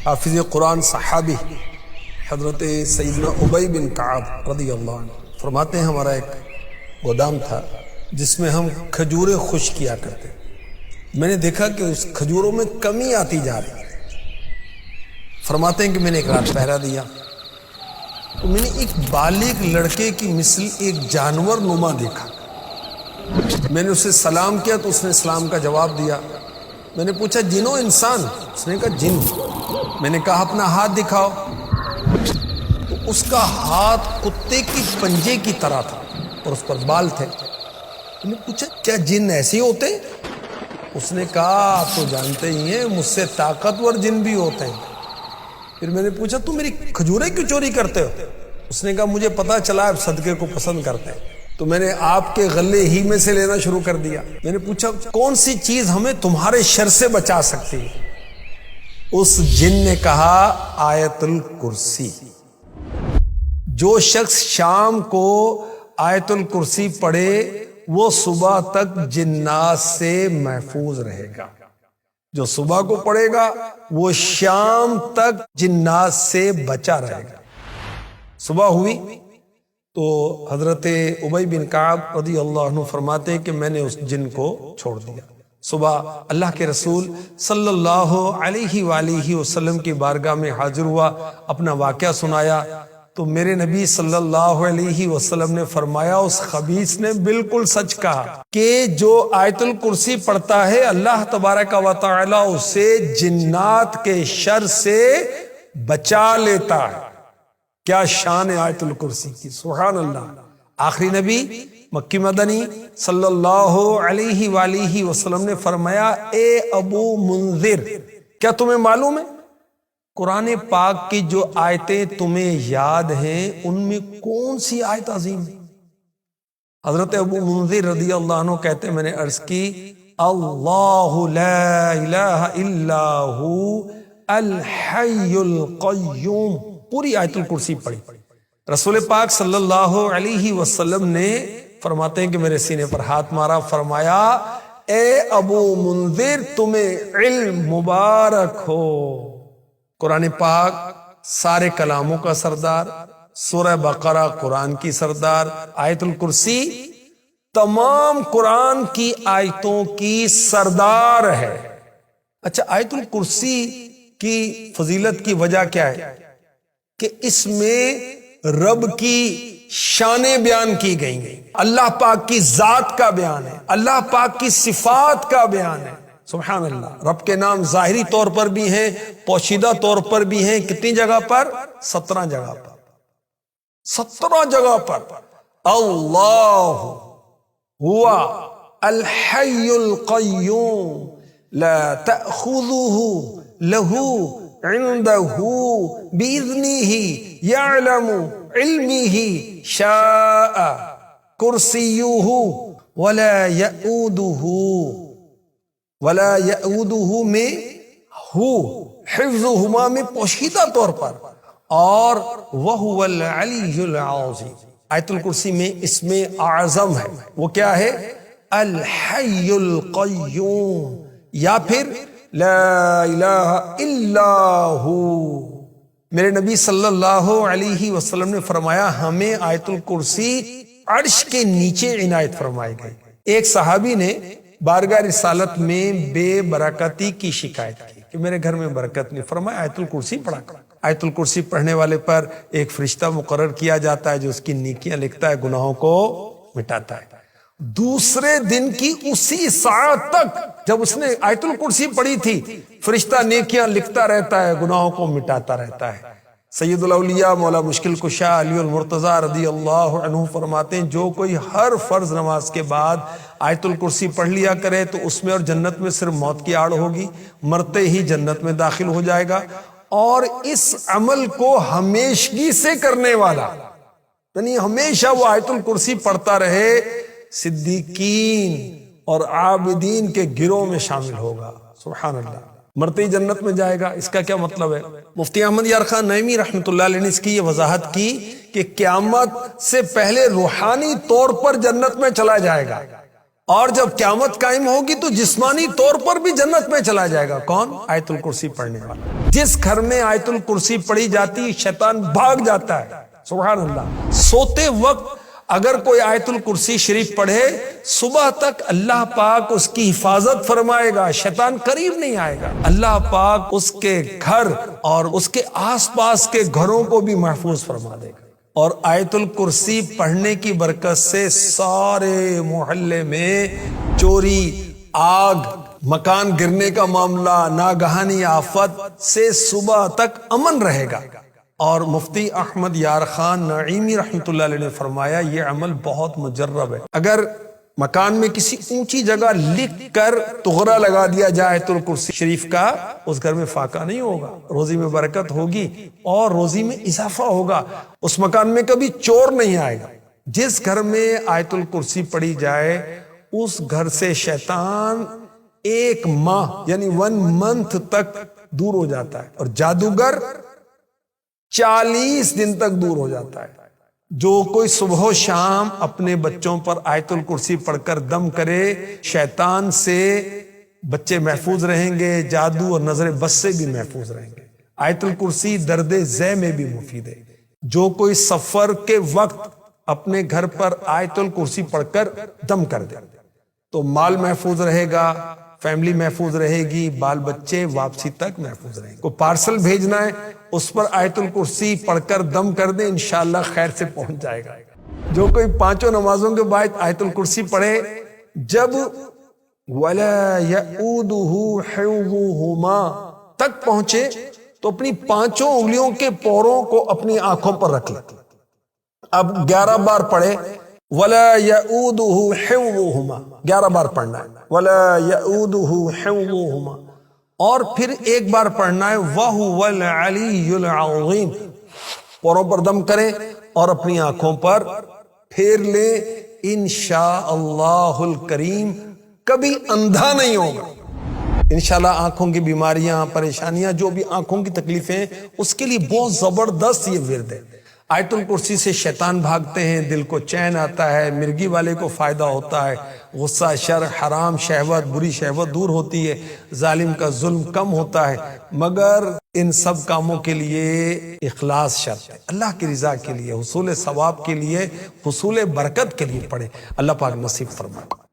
حافظ قرآن صحابی حضرت سیدنا ابی بن کعب رضی اللہ عنہ فرماتے ہیں ہمارا ایک گودام تھا جس میں ہم کھجوریں خشک کیا کرتے. میں نے دیکھا کہ اس کھجوروں میں کمی آتی جا رہی. فرماتے ہیں کہ میں نے ایک رات پہرا دیا تو میں نے ایک بالغ لڑکے کی مثل ایک جانور نما دیکھا. میں نے اسے سلام کیا تو اس نے اسلام کا جواب دیا. میں نے پوچھا جن و انسان؟ اس نے کہا جن. میں نے کہا اپنا ہاتھ دکھاؤ. تو اس کا ہاتھ کتے کی پنجے کی طرح تھا اور اس پر بال تھے. میں نے پوچھا کیا جن ایسے ہوتے ہیں؟ اس نے کہا آپ تو جانتے ہی ہیں مجھ سے طاقتور جن بھی ہوتے ہیں. پھر میں نے پوچھا تم میری کھجوریں کیوں چوری کرتے ہو؟ اس نے کہا مجھے پتا چلا آپ صدقے کو پسند کرتے ہیں تو میں نے آپ کے غلے ہی میں سے لینا شروع کر دیا. میں نے پوچھا کون سی چیز ہمیں تمہارے شر سے بچا سکتی ہے؟ اس جن نے کہا آیت الکرسی. جو شخص شام کو آیت الکرسی پڑھے وہ صبح تک جنات سے محفوظ رہے گا. جو صبح کو پڑھے گا وہ شام تک جنات سے بچا رہے گا. صبح ہوئی تو حضرت ابی بن کعب رضی اللہ عنہ فرماتے ہیں کہ میں نے اس جن کو چھوڑ دیا. صبح اللہ کے رسول صلی اللہ علیہ وآلہ وسلم کی بارگاہ میں حاضر ہوا, اپنا واقعہ سنایا تو میرے نبی صلی اللہ علیہ وسلم نے فرمایا اس خبیث نے بالکل سچ کہا کہ جو آیت الکرسی پڑھتا ہے اللہ تبارک و تعالی اسے جنات کے شر سے بچا لیتا ہے. کیا شان ہے آیت الکرسی کی, سبحان اللہ. آخری نبی مکی مدنی صلی اللہ علیہ وآلہ وسلم نے فرمایا اے ابو منذر کیا تمہیں معلوم ہے قرآن پاک کی جو آیتیں تمہیں یاد ہیں ان میں کون سی آیت عظیم ہے؟ حضرت ابو منذر رضی اللہ عنہ کہتے ہیں میں نے عرض کی اللہ لا الہ الا ہو الحی القیوم. پوری آیت الکرسی پڑھی. رسول پاک صلی اللہ علیہ وسلم نے فرماتے ہیں کہ میرے سینے پر ہاتھ مارا, فرمایا اے ابو منذر تمہیں علم مبارک ہو. قرآن پاک سارے کلاموں کا سردار, سورہ بقرہ قرآن کی سردار, آیت الکرسی تمام قرآن کی آیتوں کی سردار ہے. اچھا آیت الکرسی کی فضیلت کی وجہ کیا ہے کہ اس میں رب کی شانیں بیان کی گئی ہیں, اللہ پاک کی ذات کا بیان ہے, اللہ پاک کی صفات کا بیان ہے. سبحان اللہ. رب کے نام ظاہری طور پر بھی ہیں, پوشیدہ طور پر بھی ہیں. کتنی جگہ پر؟ 17 جگہ پر. 17 جگہ پر. اللہ ہوا الحی القیوم لا تأخذه له عنده بإذنه يعلم علمه شاء كرسيه ولا يؤوده میں ہو حفظهما میں پوشیدہ طور پر, اور وهو العلی العظیم. آیت الکرسی میں اسم اعظم ہے, وہ کیا ہے؟ الحی القیوم, یا پھر لا الہ الا ہو. میرے نبی صلی اللہ علیہ وسلم نے فرمایا ہمیں آیت الکرسی عرش کے نیچے عنایت فرمائی گئی. ایک صحابی نے بارگاہ رسالت میں بے برکتی کی شکایت کی کہ میرے گھر میں برکت نہیں. فرمایا آیت الکرسی پڑھا کر. آیت الکرسی پڑھنے والے پر ایک فرشتہ مقرر کیا جاتا ہے جو اس کی نیکیاں لکھتا ہے, گناہوں کو مٹاتا ہے. دوسرے دن کی اسی ساعت تک جب اس نے آیت الکرسی پڑھی تھی فرشتہ نیکیاں لکھتا رہتا ہے, گناہوں کو مٹاتا رہتا ہے. سید الاولیاء مولا مشکل کشا علی المرتضی رضی اللہ عنہ فرماتے ہیں جو کوئی ہر فرض نماز کے بعد آیت الکرسی پڑھ لیا کرے تو اس میں اور جنت میں صرف موت کی آڑ ہوگی, مرتے ہی جنت میں داخل ہو جائے گا. اور اس عمل کو ہمیشگی سے کرنے والا یعنی ہمیشہ وہ آیت الکرسی پڑھتا رہے صدیقین اور عابدین کے گروہ میں شامل ہوگا. سبحان اللہ. مرتے ہی جنت میں جائے گا. اس کا کیا مطلب ہے؟ مفتی احمد یار خان نعیمی رحمۃ اللہ علیہ نے اس کی یہ وضاحت کی کہ قیامت سے پہلے روحانی طور پر جنت میں چلا جائے گا, اور جب قیامت قائم ہوگی تو جسمانی طور پر بھی جنت میں چلا جائے گا۔ کون؟ آیت الکرسی پڑھنے والا۔ جس گھر میں آیت الکرسی پڑھی جاتی شیطان بھاگ جاتا ہے۔ سبحان اللہ۔ سوتے وقت اگر کوئی آیت الکرسی شریف پڑھے صبح تک اللہ پاک اس کی حفاظت فرمائے گا، شیطان قریب نہیں آئے گا۔ اللہ پاک اس کے گھر اور اس کے آس پاس کے گھروں کو بھی محفوظ فرما دے گا۔ اور آیت الکرسی پڑھنے کی برکت سے سارے محلے میں چوری، آگ، مکان گرنے کا معاملہ، ناگہانی آفت سے صبح تک امن رہے گا۔ اور مفتی احمد یار خان نعیمی رحمۃ اللہ علیہ نے فرمایا یہ عمل بہت مجرب ہے۔ اگر مکان میں کسی اونچی جگہ لکھ کر تغرا لگا دیا جائے آیت الکرسی شریف کا، اس گھر میں فاقہ نہیں ہوگا، روزی میں برکت ہوگی اور روزی میں اضافہ ہوگا، اس مکان میں کبھی چور نہیں آئے گا۔ جس گھر میں آیت الکرسی پڑھی جائے اس گھر سے شیطان 1 ماہ یعنی 1 منتھ تک دور ہو جاتا ہے، اور جادوگر 40 دن تک دور ہو جاتا ہے۔ جو کوئی صبح و شام اپنے بچوں پر آیت الکرسی پڑھ کر دم کرے شیطان سے بچے محفوظ رہیں گے، جادو اور نظر بد سے بھی محفوظ رہیں گے۔ آیت الکرسی درد ذہ میں بھی مفید ہے۔ جو کوئی سفر کے وقت اپنے گھر پر آیت الکرسی پڑھ کر دم کر دے تو مال محفوظ رہے گا، فیملی محفوظ رہے گی، بال بچے واپسی تک محفوظ رہیں گے۔ کوئی پارسل بھیجنا ہے اس پر آیت الکرسی پڑھ کر دم کر دیں، انشاءاللہ خیر سے پہنچ جائے گا۔ جو کوئی 5 نمازوں کے بعد آیت الکرسی پڑھے جب وَلَا يَئُودُهُ حِفْظُهُمَا تک پہنچے تو اپنی 5 انگلیوں کے پوروں کو اپنی آنکھوں پر رکھ لے۔ اب 11 بار پڑھے وَلَا يَئُودُهُ حِفْظُهُمَا، 11 بار پڑھنا ہے وَلَا يَئُودُهُ حِفْظُهُمَا، اور پھر ایک بار پڑھنا ہے وَهُوَ الْعَلِيُّ الْعَظِيمُ، پوروں پر دم کریں اور اپنی آنکھوں پر پھیر لیں، انشاءاللہ الکریم کبھی اندھا نہیں ہوگا۔ انشاءاللہ آنکھوں کی بیماریاں، پریشانیاں، جو بھی آنکھوں کی تکلیفیں ہیں اس کے لیے بہت زبردست یہ ورد ہے۔ آیت الکرسی سے شیطان بھاگتے ہیں، دل کو چین آتا ہے، مرگی والے کو فائدہ ہوتا ہے، غصہ، شر، حرام شہوت، بری شہوت دور ہوتی ہے، ظالم کا ظلم کم ہوتا ہے۔ مگر ان سب کاموں کے لیے اخلاص شرط ہے، اللہ کی رضا کے لیے، حصول ثواب کے لیے، حصول برکت کے لیے پڑھیں۔ اللہ پاک نصیب فرمائے۔